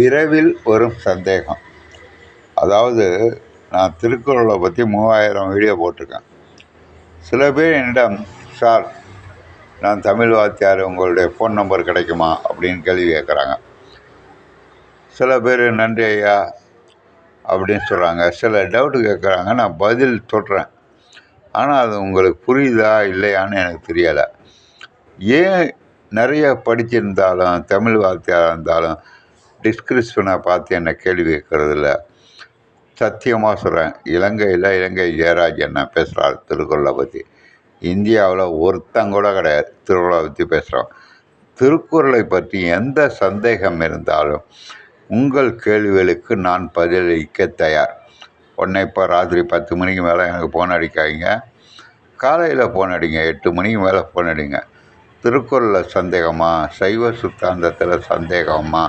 இரவில் வரும் சந்தேகம். அதாவது நான் திருக்குறளை பற்றி 3000 வீடியோ போட்டிருக்கேன். சில பேர் என்னிடம், சார் நான் தமிழ் வாத்தியார், உங்களுடைய ஃபோன் நம்பர் கிடைக்குமா அப்படின்னு கேள்வி கேட்குறாங்க. சில பேர் நன்றி ஐயா அப்படின்னு சொல்கிறாங்க. சில டவுட்டு கேட்குறாங்க, நான் பதில் சொல்கிறேன். ஆனால் அது உங்களுக்கு புரியுதா இல்லையான்னு எனக்கு தெரியலை. ஏன் நிறைய படிச்சிருந்தாலும் தமிழ் வார்த்தையாக இருந்தாலும் டிஸ்கிரிப்ஷனை பார்த்து என்னை கேள்வி கேட்குறதில்ல? சத்தியமாக சொல்கிறேன், இலங்கை ஜெயராஜ் என்ன பேசுகிறார் திருக்குறளை பற்றி. இந்தியாவில் ஒருத்தங்கூட கிடையாது திருக்குறளை பற்றி பேசுகிறோம். திருக்குறளை பற்றி எந்த சந்தேகம் இருந்தாலும் உங்கள் கேள்விகளுக்கு நான் பதிலளிக்க தயார். உடனே இப்போ ராத்திரி 10 மணிக்கு மேலே எனக்கு ஃபோன் அடிக்காதீங்க. காலையில் ஃபோன் அடிங்க, 8 மணிக்கு மேலே ஃபோன் அடிங்க. திருக்குறளில் சந்தேகமா, சைவ சித்தாந்தத்தில் சந்தேகமா,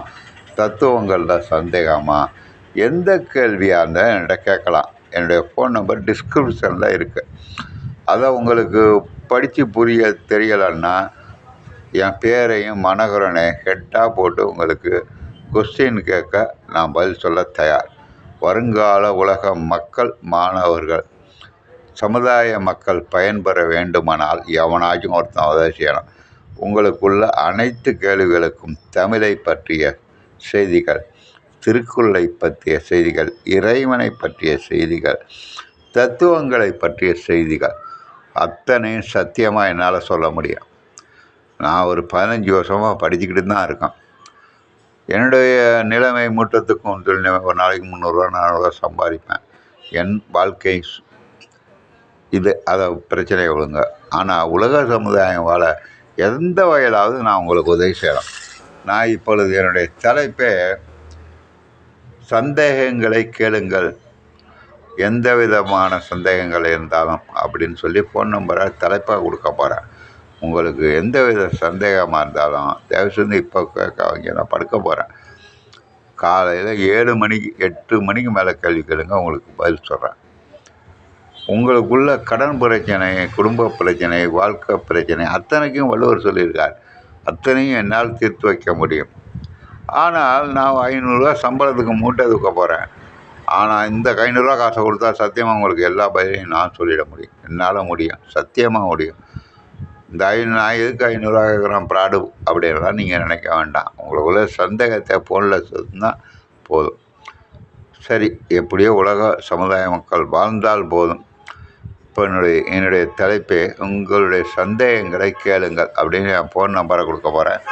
தத்துவங்களில் சந்தேகமா, எந்த கேள்வியாக இருந்தால் என்கிட்ட கேட்கலாம். என்னுடைய ஃபோன் நம்பர் டிஸ்கிரிப்ஷனில் இருக்குது. அதை உங்களுக்கு படித்து புரிய தெரியலைன்னா என் பேரையும் மனோகரனை ஹெட்டாக போட்டு உங்களுக்கு கொஸ்டின் கேட்க நான் பதில் சொல்ல தயார். வருங்கால உலக மக்கள், மாணவர்கள், சமுதாய மக்கள் பயன்பெற வேண்டுமானால் எவனாச்சும் ஒருத்தன் உதவி செய்யணும். உங்களுக்குள்ள அனைத்து கேள்விகளுக்கும் தமிழை பற்றிய செய்திகள், திருக்குறளை பற்றிய செய்திகள், இறைவனை பற்றிய செய்திகள், தத்துவங்களை பற்றிய செய்திகள் அத்தனையும் சத்தியமாக என்னால் சொல்ல முடியும். நான் ஒரு 15 வருஷமாக படிச்சுக்கிட்டு தான் இருக்கேன். என்னுடைய நிலைமை மூட்டத்துக்கும் ஒரு நாளைக்கு 300 400 சம்பாதிப்பேன். என் வாழ்க்கை இது, அதை பிரச்சனை விடுங்க. ஆனால் உலக சமுதாயம் வாழ எந்த வகையிலாவது நான் உங்களுக்கு உதவி செய்யலாம். நான் இப்பொழுது என்னுடைய தலைப்பே சந்தேகங்களை கேளுங்கள், எந்த விதமான சந்தேகங்கள் இருந்தாலும் அப்படின்னு சொல்லி ஃபோன் நம்பரை தலைப்பாக கொடுக்க போகிறேன். உங்களுக்கு எந்த வித சந்தேகமாக இருந்தாலும் தயவு செஞ்சு இப்போ கேட்க வைங்க. நான் படுக்க போகிறேன். காலையில் 7 மணிக்கு 8 மணிக்கு மேலே கேள்வி கேளுங்க, உங்களுக்கு பதில் சொல்கிறேன். உங்களுக்குள்ள கடன் பிரச்சனை, குடும்ப பிரச்சனை, வாழ்க்கை பிரச்சனை அத்தனைக்கும் வள்ளுவர் சொல்லியிருக்கார். அத்தனையும் என்னால் தீர்த்து வைக்க முடியும். ஆனால் நான் 500 சம்பளத்துக்கு மூட்டை தூக்க போகிறேன். ஆனால் இந்த 500 காசை கொடுத்தா சத்தியமாக உங்களுக்கு எல்லா பதிலையும் நான் சொல்லிட முடியும். என்னால் முடியும், சத்தியமாக முடியும். நான் எதுக்கு 500 கேட்குறேன் ப்ராடு அப்படின்லாம் நீங்கள் நினைக்க வேண்டாம். உங்களுக்குள்ள சந்தேகத்தை ஃபோனில் சொன்னால் போதும். சரி, எப்படியோ உலக சமுதாய மக்கள் வாழ்ந்தால் போதும். இப்போ என்னுடைய தலைப்பே உங்களுடைய சந்தேகங்களை கேளுங்கள் அப்படின்னு என் ஃபோன் நம்பரை கொடுக்க போகிறேன்.